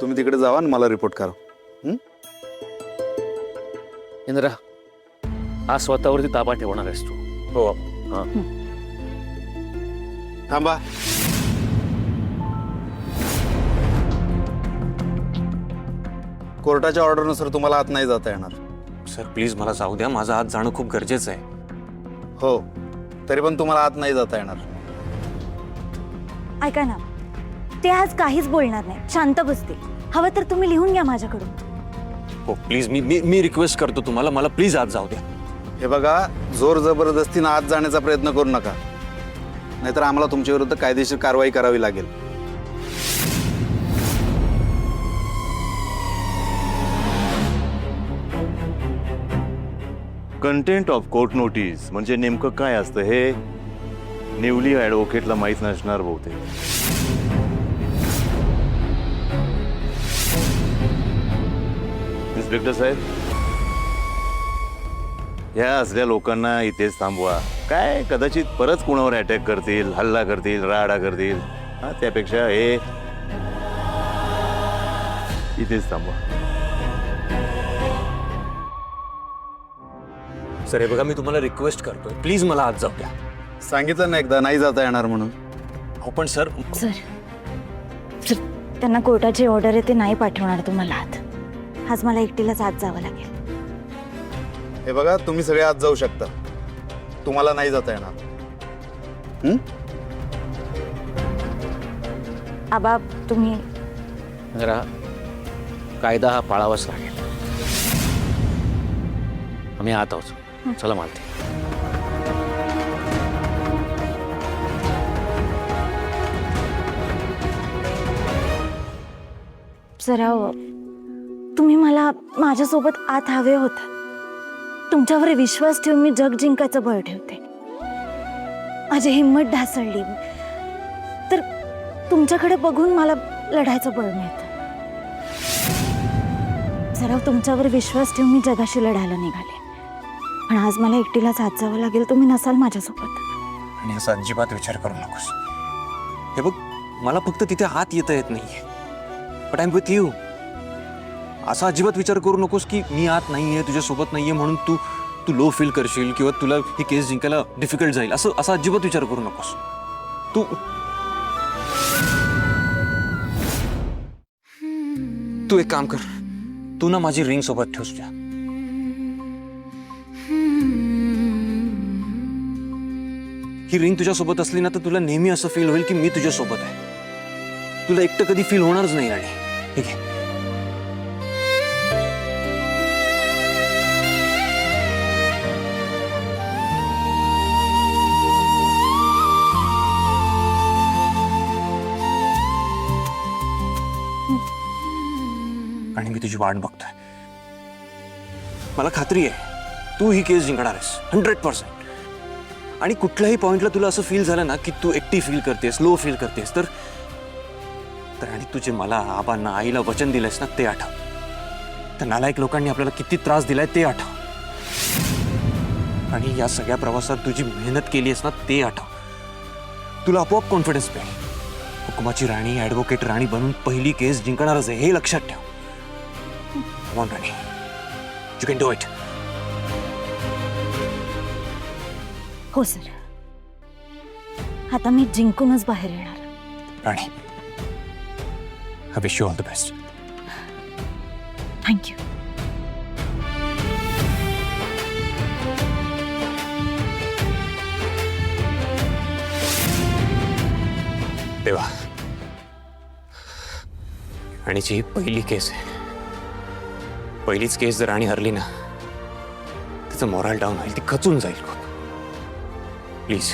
तुम्ही तिकडे जावा आणि मला रिपोर्ट करा. इंद्रा, आज स्वतःवरती ताबा ठेवणार आहेस तू. हो. हा. थांबा. कोर्टाच्या ऑर्डरनुसार तुम्हाला आत नाही जाता येणार. सर प्लीज मला जाऊ द्या, माझं आज जाणं खूप गरजेचं आहे. हो, तरी पण तुम्हाला आत नाही जाता येणार. ऐका ना, ते आज काहीच बोलणार नाही, शांत बसतील. हवं तर तुम्ही लिहून घ्या माझ्याकडून. हो प्लीज, मी रिक्वेस्ट करतो तुम्हाला, मला प्लीज आज जाऊ द्या. हे बघा, जोर जबरदस्तीनं आत जाण्याचा प्रयत्न करू नका, नाहीतर आम्हाला तुमच्या विरुद्ध कायदेशीर कारवाई करावी लागेल. कंटेंट ऑफ कोर्ट नोटीस म्हणजे नेमकं काय असतं हे निवली ॲडव्होकेटला माहीत नसणार बहुतेक. इन्स्पेक्टर साहेब, ह्या असल्या लोकांना इथेच थांबवा. काय कदाचित परत कुणावर अटॅक करतील, हल्ला करतील, राडा करतील. त्यापेक्षा हे इथेच थांबवा. सर हे बघा, मी तुम्हाला रिक्वेस्ट करतोय, प्लीज मला आज जाऊ द्या. सांगितलं ना एकदा, नाही जाता येणार म्हणून. हो पण सर, सर, त्यांना कोर्टाची ऑर्डर आहे, ते नाही पाठवणार तुम्हाला आत. आज मला एकटीलाच आत जावं लागेल. हे बघा, तुम्ही सगळे आत जाऊ शकता, तुम्हाला नाही जाता येणार. आबा, तुम्ही इंद्रा, कायदा हा पाळावाच लागेल. आम्ही आत आहोत. चला मालती. सराव, तुम्ही मला माझ्यासोबत आत हवे होता. तुमच्यावर विश्वास ठेवून मी जग जिंकायचं बळ ठेवते. माझी हिंमत ढासळली तर तुमच्याकडे बघून मला लढायचं बळ मिळतं. सराव, तुमच्यावर विश्वास ठेवून मी जगाशी लढायला निघाले, पण आज मला एकटीलाच आत जावं लागेल. तुम्ही नसाल माझ्यासोबत. आणि असा अजिबात विचार करू नकोस. हे बघ, मला फक्त तिथे आत येता येत नाहीये, but I am with you. असा अजिबात विचार करू नकोस की मी आत नाहीये, तुझ्यासोबत नाहीये म्हणून तू लो फील करशील किंवा तुला ही केस जिंकायला डिफिकल्ट जाईल, असा अजिबात विचार करू नकोस. तू एक काम कर, तू ना माझी रिंग सोबत ठेवस तुझ्या. ही रिंग तुझ्यासोबत असली ना तर तुला नेहमी असं फील होईल की मी तुझ्यासोबत आहे. तुला एकटं कधी फील होणारच नाही. आणि ठीक आहे, आणि मी तुझी वाट बघतोय. मला खात्री आहे तू ही केस जिंकणार आहेस 100%. आणि कुठल्याही पॉइंटला तुला असं फील झालं ना की तू एकटी फील करतेस, लो फील करतेस, तर आणि तुझे मला, आबांना, आईला वचन दिलंयस ना ते आठव. तर नालायक लोकांनी आपल्याला किती त्रास दिलाय ते आठव. आणि या सगळ्या प्रवासात तुझी मेहनत केली आहेस ना ते आठव. तुला आपोआप कॉन्फिडन्स मिळेल. हुकुमाची राणी, ॲडव्होकेट राणी बनून पहिली केस जिंकणारच आहे हे लक्षात ठेव. Come on, Rani, you can do it. हो सर, आता मी जिंकूनच बाहेर येणार. राणी, I wish you all the best. Thank you. देवा, राणीची ही पहिली केस आहे. पहिलीच केस जर राणी हरली ना, तिचं मॉरल डाऊन होईल, ती खचून जाईल खूप. प्लीज,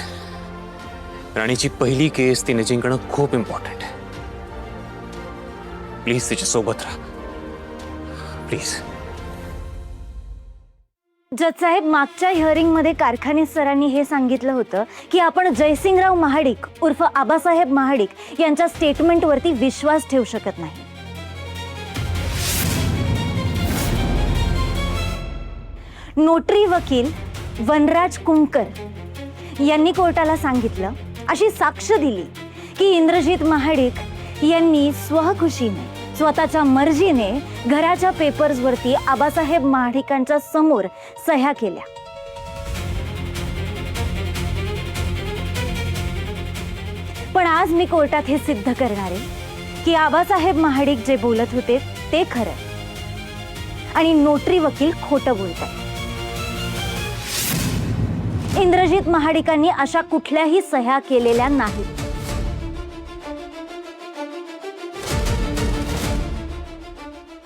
राणीची पहिली केस तिने जिंकणं खूप इम्पॉर्टंट आहे. प्लीज तिच्या सोबत राहा, प्लीज. जज साहेब, मागच्या हिअरिंगमध्ये कारखाने सरांनी हे सांगितलं होतं की आपण जयसिंगराव महाडिक उर्फ आबासाहेब महाडिक यांच्या स्टेटमेंटवरती विश्वास ठेवू शकत नाही. नोटरी वकील वनराज कुंकर यांनी कोर्टाला सांगितलं, अशी साक्ष दिली की इंद्रजित महाडिक यांनी स्वखुशीने स्वतःच्या मर्जीने घराच्या पेपर्सवरती आबासाहेब महाडिकांच्या समोर सह्या केल्या. पण आज मी कोर्टात हे सिद्ध करणार आहे की आबासाहेब महाडिक जे बोलत होते ते खरं आणि नोटरी वकील खोटं बोलतात. इंद्रजित महाडिकांनी अशा कुठल्याही सह्या केलेल्या नाहीत.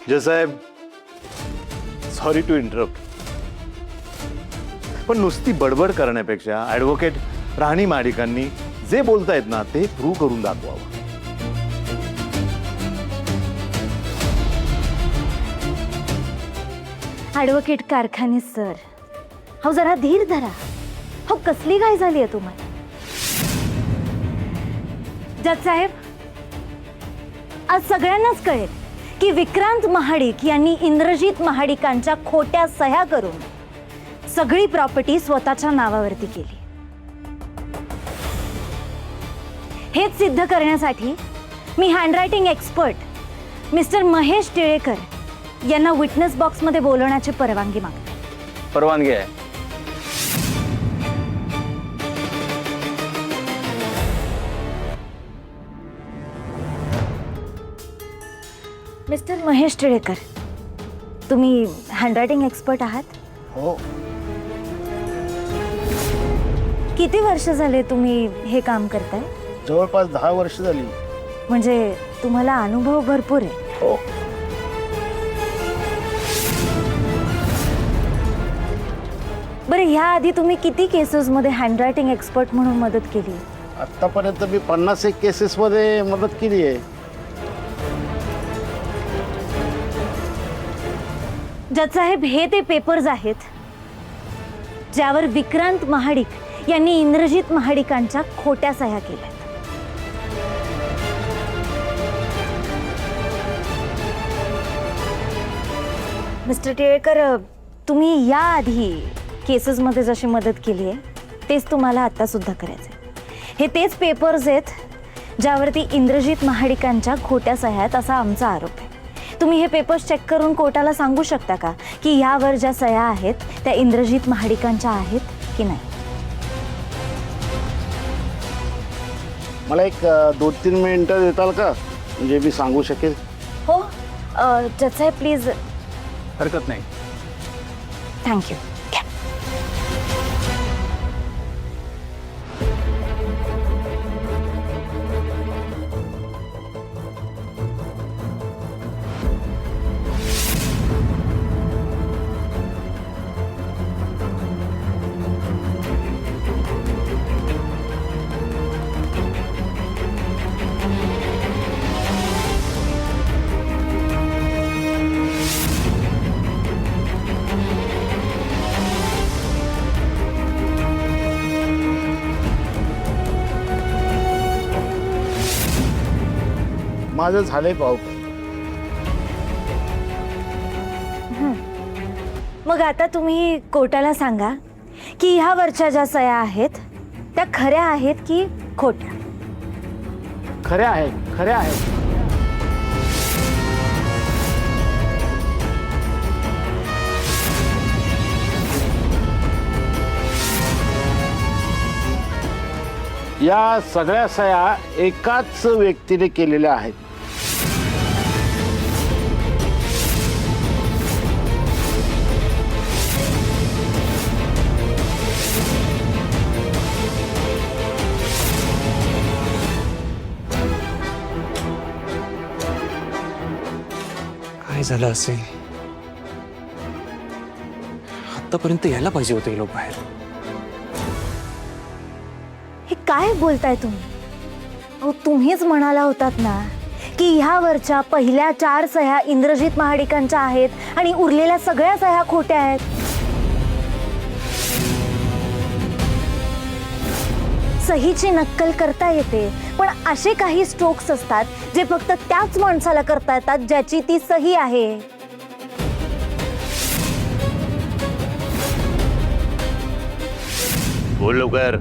जयसाहेब, सॉरी टू इंटरप्ट, पण नुसती बडबड करण्यापेक्षा ॲडव्होकेट राणी महाडिकांनी जे बोलतायत ना ते प्रूव्ह करून दाखवावं. ॲडव्होकेट कारखाने सर, हो जरा धीर धरा. हो कसली घाई झाली आहे तुम्हाला? जज साहेब, आज सगळ्यांनाच कळेल की विक्रांत महाडिक यांनी इंद्रजित महाडिकांच्या खोट्या सह्या करून सगळी प्रॉपर्टी स्वतःच्या नावावरती केली. हेच सिद्ध करण्यासाठी मी handwriting expert mister Mahesh Tilekar यांना विटनेस बॉक्समध्ये बोलवण्याची परवानगी मागते. परवानगी आहे. मिस्टर महेश टिळेकर, तुम्ही हँडरायटिंग एक्सपर्ट आहात? हो. किती वर्ष झाले तुम्ही हे काम करताय? जवळपास 10 वर्ष झाली. म्हणजे तुम्हाला अनुभव भरपूर आहे. हो. बरं, ह्या आधी तुम्ही किती केसेसमध्ये हँडरायटिंग एक्सपर्ट म्हणून मदत केली? आतापर्यंत मी 51 केसेसमध्ये मदत केली आहे. जज साहेब, हे ते पेपर्स आहेत ज्यावर विक्रांत महाडिक यांनी इंद्रजित महाडिकांच्या खोट्या सह्या केल्या. मिस्टर टिळेकर, तुम्ही याआधी केसेसमध्ये जशी मदत केली आहे तेच तुम्हाला आता सुद्धा करायचं आहे. हे तेच पेपर्स आहेत ज्यावरती इंद्रजित महाडिकांच्या खोट्या सह्या आहेत असा आमचा आरोप आहे. तुम्ही हे पेपर्स चेक करून कोर्टाला सांगू शकता का की यावर ज्या सह्या आहेत त्या इंद्रजित महाडिकांच्या आहेत की नाही? मला एक 2-3 मिनिटं देताल का, म्हणजे मी सांगू शकेल? हो जज साहेब, प्लीज. हरकत नाही. थँक्यू. माझं झालंय भाऊ. मग आता तुम्ही कोर्टाला सांगा की ह्यावरच्या ज्या सह्या आहेत त्या खऱ्या आहेत की खोट्या? खऱ्या आहेत, खऱ्या आहेत. या सगळ्या सह्या एकाच व्यक्तीने केलेल्या आहेत. काय झालं असेल? आतापर्यंत यायला पाहिजे होते हे लोक बाहेर. हे काय बोलताय तुम्ही? अहो, तुम्हीच म्हणाला होतात ना की ह्यावरच्या पहिल्या 4 सह्या इंद्रजित महाडिकांच्या आहेत आणि उरलेल्या सगळ्या सह्या खोट्या आहेत. सहीची नक्कल करता येते, पण असे काही स्ट्रोक्स असतात जे फक्त त्याच माणसाला करता येतात ज्याची ती सही आहे. बोल लवकर.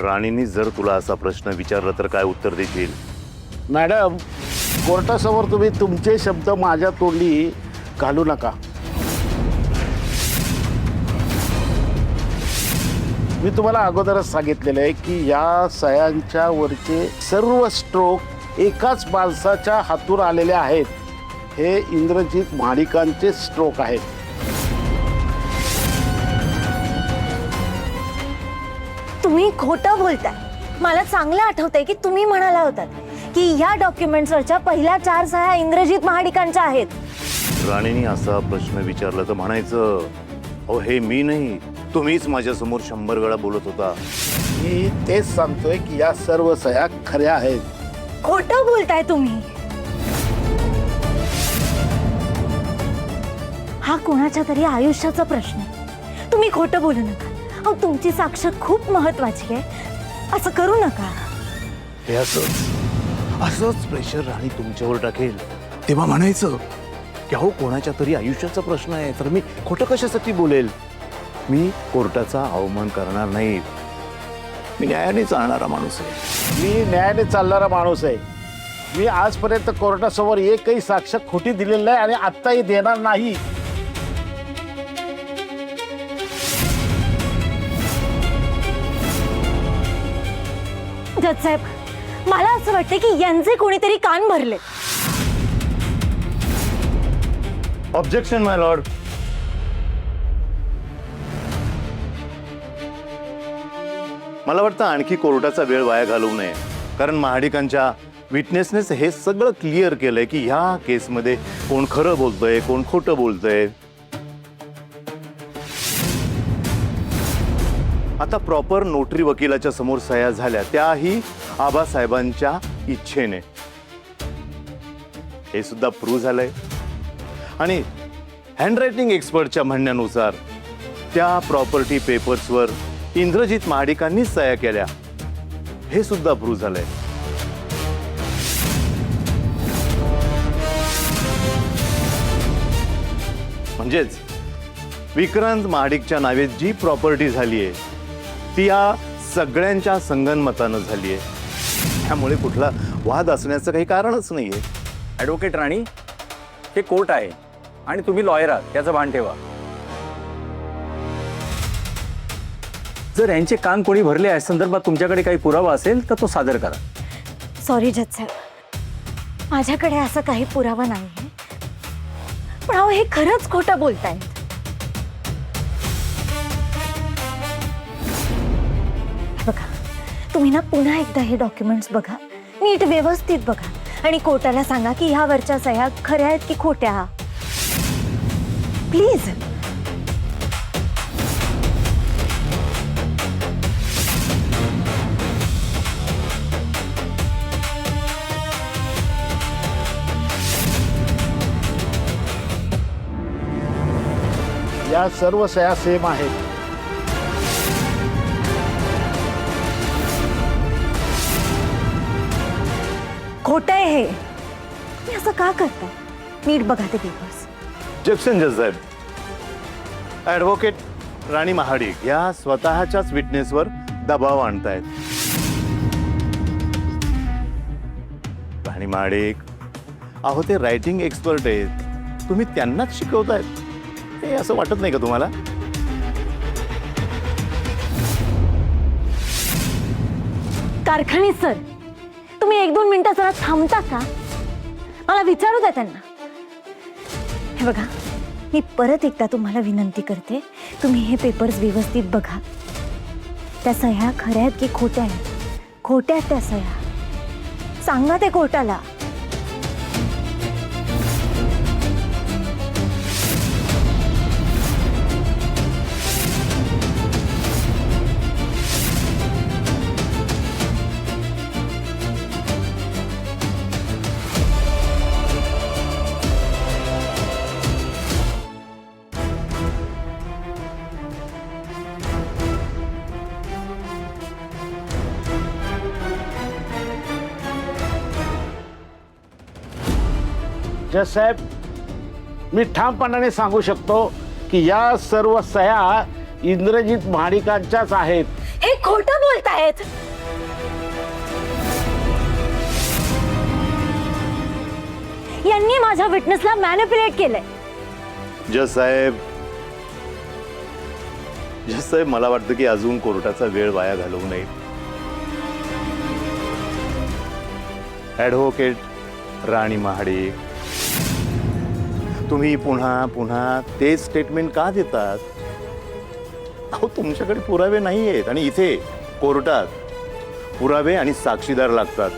राणींनी जर तुला असा प्रश्न विचारला तर काय उत्तर देशील? मॅडम, कोर्टासमोर तुम्ही तुमचे शब्द माझ्या तोंडी घालू नका. मी तुम्हाला अगोदरच सांगितलेलं आहे की या सह्यांच्या वरचे सर्व स्ट्रोक एकाच माणसाच्या हातून आलेले आहेत. हे इंद्रजित महाडिकांचे स्ट्रोक आहेत. तुम्ही खोटं बोलताय. मला चांगलं आठवतंय की तुम्ही म्हणाला होतात की ह्या डॉक्युमेंट्सवरच्या पहिल्या 4 सह्या इंद्रजित महाडिकांच्या आहेत. राणीने असा प्रश्न विचारला तर म्हणायचं, अहो हे मी नाही, तुम्हीच माझ्यासमोर 100 वेळा बोलत होता. मी तेच सांगतोय की या सर्व सह्या खऱ्या आहेत. खोटं बोलताय तुम्ही. हा कोणाच्या तरी आयुष्याचा प्रश्न आहे. तुम्ही खोटं बोलू नका. अहो तुमची साक्ष खूप महत्वाची आहे. असं करू नका. हे असंच प्रेशर राणी तुमच्यावर टाकेल तेव्हा म्हणायचं की अहो कोणाच्या तरी आयुष्याचा प्रश्न आहे तर मी खोटं कशासाठी बोलेल. मी कोर्टाचा अवमान करणार नाही. मी न्यायाने चालणारा माणूस आहे. मी न्यायाने चालणारा माणूस आहे. मी आजपर्यंत कोर्टासमोर एकही साक्ष खोटी दिलेली नाही आणि आत्ताही देणार नाही. जज साहेब, मला असं वाटतं की यांचे कोणीतरी कान भरले. ऑब्जेक्शन माय लॉर्ड. मला वाटतं आणखी कोर्टाचा वेळ वाया घालवू नये, कारण महाडिकांच्या विटनेसनेस हे सगळं क्लिअर केलंय की ह्या केसमध्ये कोण खरं बोलतंय कोण खोटं बोलतंय. आता प्रॉपर नोटरी वकिलाच्या समोर सह्या झाल्या, त्याही आबासाहेबांच्या इच्छेने. हे सुद्धा प्रूव्ह झालंय. आणि हँडरायटिंग एक्सपर्टच्या म्हणण्यानुसार त्या प्रॉपर्टी पेपर्सवर इंद्रजित महाडिकांनीच सह्या केल्या, हे सुद्धा प्रूव्ह झालंय. म्हणजेच विक्रांत महाडिकच्या नावे जी प्रॉपर्टी झालीये ती या सगळ्यांच्या संगनमतानं झालीये. त्यामुळे कुठला वाद असण्याचं काही कारणच नाहीये. ॲडव्होकेट राणी, हे कोर्ट आहे आणि तुम्ही लॉयर आहात याचं भान ठेवा. जर यांचे कान कोणी भरले या संदर्भात तुमच्याकडे काही पुरावा असेल तर तो सादर करा. सॉरी जज साहेब, माझ्याकडे असा काही पुरावा नाहीये. पण अहो हे खरंच खोटं बोलतायत. बघा, तुम्ही ना पुन्हा एकदा हे डॉक्युमेंट्स बघा, नीट व्यवस्थित बघा आणि कोर्टाला सांगा की ह्या वरच्या सह्या खऱ्या आहेत की खोट्या. प्लीज. या सर्व सह्या सेम आहेत. खोटं आहे हे. मी असं का करताय? नीट बघा ते पेपर्स. ऑब्जेक्शन जज साहेब. ॲडव्होकेट राणी महाडिक या स्वतःच्याच विटनेसवर दबाव आणतायत. राणी महाडिक, अहो ते रायटिंग एक्सपर्ट आहेत, तुम्ही त्यांनाच शिकवतायत. हे असं वाटत नाही का तुम्हाला? कारखाने सर, तुम्ही 1-2 मिनिटं जरा थांबता का? मला विचारू द्या त्यांना. हे बघा, मी परत एकदा तुम्हाला विनंती करते, तुम्ही हे पेपर्स व्यवस्थित बघा. त्या सह्या खऱ्या आहेत की खोट्या आहेत? खोट्या आहेत त्या सह्या. सांगा ते कोर्टाला. जज साहेब, मी ठामपणाने सांगू शकतो की या सर्व सह्या इंद्रजित महाडिकांच्याच आहेत. हे खोटं बोलतायत. यांनी माझ्या विटनेसला मॅनिप्युलेट केलंय. जज साहेब मला वाटतं की अजून कोर्टाचा वेळ वाया घालवू नये. ॲडव्होकेट राणी महाडिक, तुम्ही पुन्हा पुन्हा तेच स्टेटमेंट का देतात? अहो, तुमच्याकडे पुरावे नाही आहेत आणि इथे कोर्टात पुरावे आणि साक्षीदार लागतात.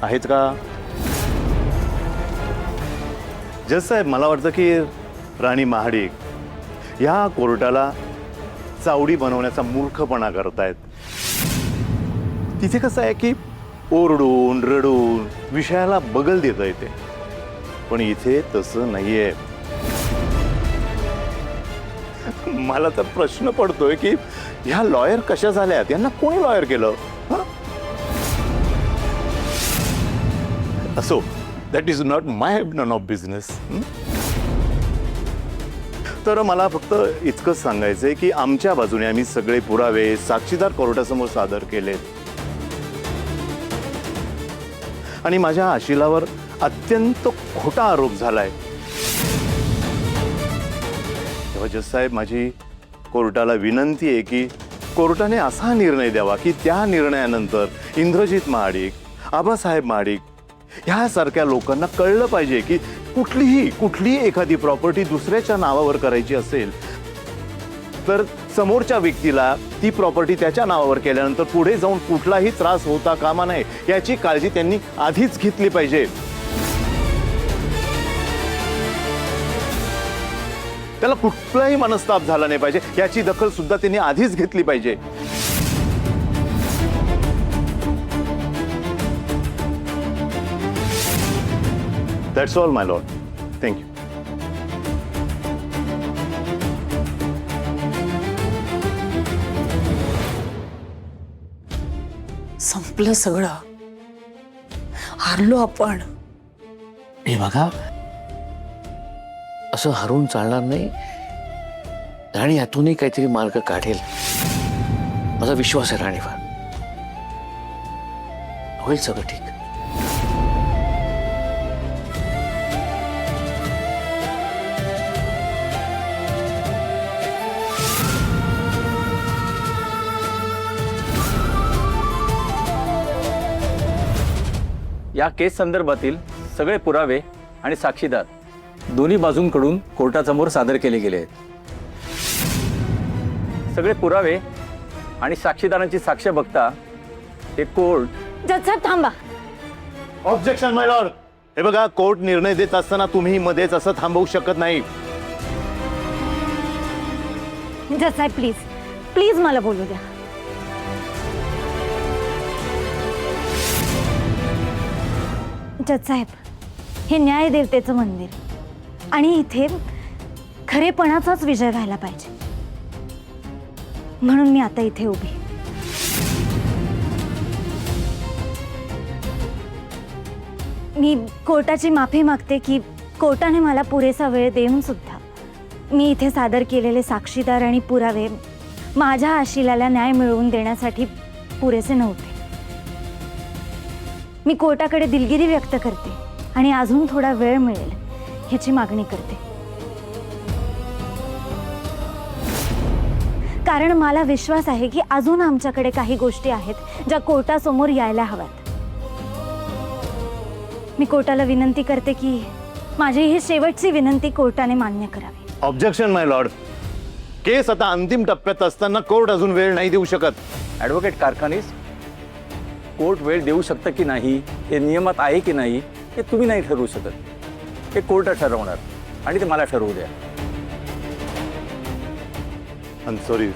आहेत का? जज साहेब, मला वाटतं की राणी महाडिक या कोर्टाला चावडी बनवण्याचा मूर्खपणा करतायत. तिथे कसं आहे की ओरडून रडून विषयाला बगल देता येते, पण इथे तसं नाहीये. मला तर प्रश्न पडतोय की ह्या लॉयर कशा झाल्यात? यांना कोणी लॉयर केलं? हं? असो, that is not my none of business. तर मला फक्त इतकंच सांगायचंय की आमच्या बाजूने आम्ही सगळे पुरावे साक्षीदार कोर्टासमोर सादर केलेत आणि माझ्या आशिलावर अत्यंत खोटा आरोप झालाय. तेव्हा जज साहेब, माझी कोर्टाला विनंती आहे की कोर्टाने असा निर्णय द्यावा की त्या निर्णयानंतर इंद्रजित महाडिक, आबासाहेब महाडिक ह्यासारख्या लोकांना कळलं पाहिजे की कुठलीही एखादी प्रॉपर्टी दुसऱ्याच्या नावावर करायची असेल तर समोरच्या व्यक्तीला ती प्रॉपर्टी त्याच्या नावावर केल्यानंतर पुढे जाऊन कुठलाही त्रास होता कामा नये याची काळजी त्यांनी आधीच घेतली पाहिजे. त्याला कुठलाही मनस्ताप झाला नाही पाहिजे याची दखल सुद्धा त्यांनी आधीच घेतली पाहिजे. That's all, my lord. Thank you. संपलं सगळं, हारलो आपण. हे बघा, असं हरून चालणार नाही. राणी यातूनही काहीतरी मार्ग काढेल, माझा विश्वास आहे राणीवर. होईल सगळं ठीक. या केस संदर्भातील सगळे पुरावे आणि साक्षीदार दोन्ही बाजूंकडून कोर्टासमोर सादर केले गेले आहेत. सगळे पुरावे आणि साक्षीदारांची साक्ष बघता हे कोर्ट. जज साहेब थांबा. ऑब्जेक्शन, माय लॉर्ड. हे बघा, कोर्ट निर्णय देत असताना तुम्ही मध्येच असं थांबवू शकत नाही. जज साहेब प्लीज प्लीज मला बोलू द्या. जज साहेब, हे न्यायदेवतेचं मंदिर आणि इथे खरेपणाचाच विजय व्हायला पाहिजे, म्हणून मी आता इथे उभी. मी कोर्टाची माफी मागते की कोर्टाने मला पुरेसा वेळ देऊन सुद्धा मी इथे सादर केलेले साक्षीदार आणि पुरावे माझ्या आशिलाला न्याय मिळवून देण्यासाठी पुरेसे नव्हते. मी कोर्टाकडे दिलगिरी व्यक्त करते आणि अजून थोडा वेळ मिळेल ह्याची मागणी करते, कारण मला विश्वास आहे की अजून आमच्याकडे काही गोष्टी आहेत ज्या कोर्टासमोर यायला हव्यात. मी कोर्टाला विनंती करते की माझी ही शेवटची विनंती कोर्टाने मान्य करावी. ऑब्जेक्शन, माय लॉर्ड. केस आता अंतिम टप्प्यात असताना कोर्ट अजून वेळ नाही देऊ शकत. ॲडव्होकेट कारखानीस, कोर्ट वेळ देऊ शकतं की नाही हे नियमात आहे की नाही हे तुम्ही नाही ठरवू शकत. हे कोर्ट ठरवणार आणि ते मला ठरवू द्या. I am sorry.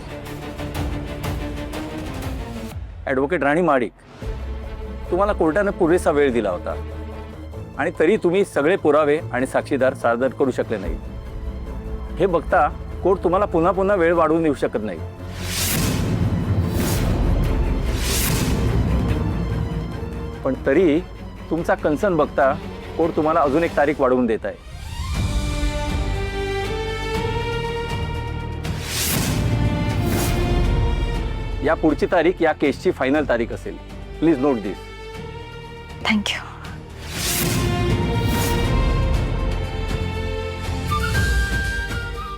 ॲडव्होकेट राणी महाडिक, तुम्हाला कोर्टाने पुरेसा वेळ दिला होता आणि तरी तुम्ही सगळे पुरावे आणि साक्षीदार सादर करू शकले नाही. हे बघता कोर्ट तुम्हाला पुन्हा पुन्हा वेळ वाढवून देऊ शकत नाही. पण तरी तुमचा कन्सर्न बघता कोर्ट तुम्हाला अजून एक तारीख वाढवून देत आहे. या पुढची तारीख या केसची फायनल तारीख असेल. Please note this. Thank you.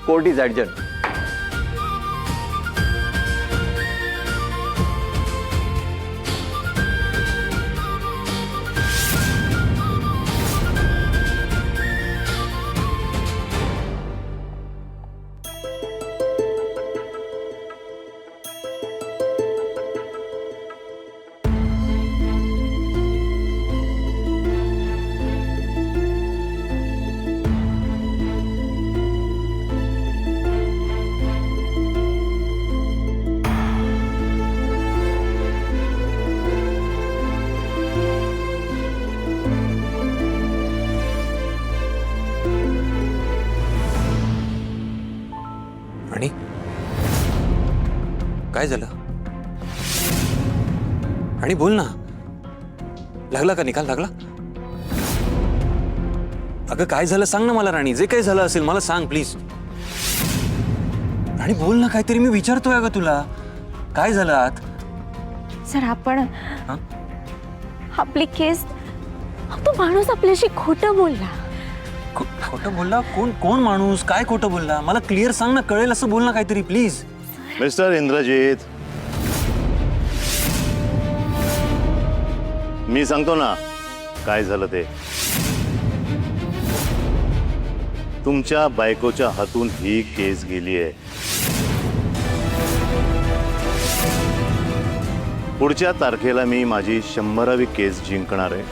Court is adjourn. आणि काय झालं? आणि बोल ना, लागला का निकाल? लागला? अगं काय झालं सांग ना मला राणी. जे काही झालं असेल मला सांग प्लीज. राणी बोल ना काहीतरी, मी विचारतोय अगं तुला. काय झालं आत? सर आपण हा? आपली केस, तो माणूस आपल्याशी खोटं बोलला. खोटं बोलला? कोण माणूस? काय खोटं बोलला? मला क्लिअर सांग ना, कळेल असं बोल ना काहीतरी प्लीज. मिस्टर इंद्रजित, मी सांगतो ना काय झालं ते. तुमच्या बायकोच्या हातून ही केस गेली आहे. पुढच्या तारखेला मी माझी 100वी केस जिंकणार आहे.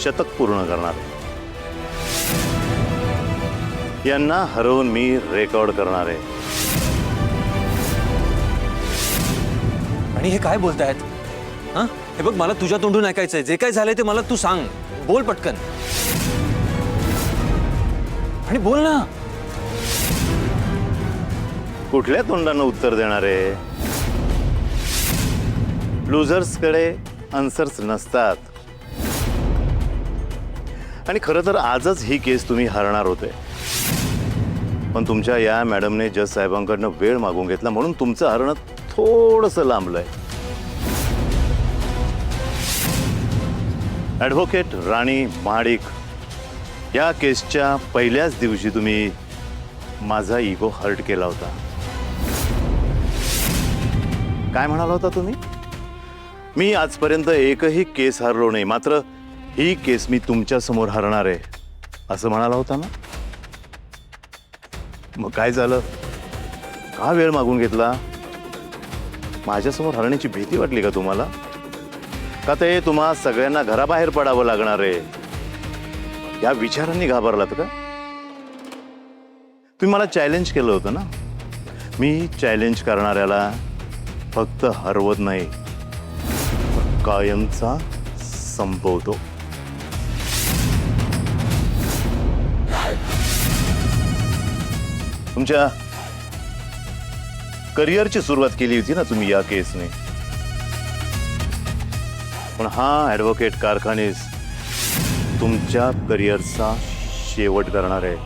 शतक पूर्ण करणार आहे. यांना हरवून मी रेकॉर्ड करणार आहे. आणि हे काय बोलतायत? हा, हे बघ मला तुझ्या तोंडून ऐकायचंय. जे काय झालंय ते मला तू सांग. बोल पटकन. आणि बोल ना. कुठल्या तोंडानं उत्तर देणार आहे? लुझर्सकडे आन्सर्स नसतात. आणि खरं तर आजच ही केस तुम्ही हरणार होते, पण तुमच्या या मॅडमने जज साहेबांकडनं वेळ मागून घेतला म्हणून तुमचं हरणं थोडंसं लांबलंय. ॲडव्होकेट राणी महाडिक, या केसच्या पहिल्याच दिवशी तुम्ही माझा इगो हर्ट केला होता. काय म्हणाला होता तुम्ही? मी आजपर्यंत एकही केस हरलो नाही, मात्र ही केस मी तुमच्या समोर हरणार आहे असं म्हणाला होता ना. मग काय झालं? का वेळ मागून घेतला? माझ्यासमोर हरण्याची भीती वाटली का तुम्हाला? का ते तुम्हा सगळ्यांना घराबाहेर पडावं लागणार आहे या विचारांनी घाबरलात का? तुम्ही मला चॅलेंज केलं होतं ना. मी चॅलेंज करणाऱ्याला फक्त हरवत नाही, कायमचा संपवतो. तुमच्या करिअरची सुरुवात केली होती ना तुम्ही या केसने, पण हा ॲडव्होकेट कारखानीस तुमच्या करिअरचा शेवट करणार आहे.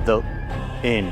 The end.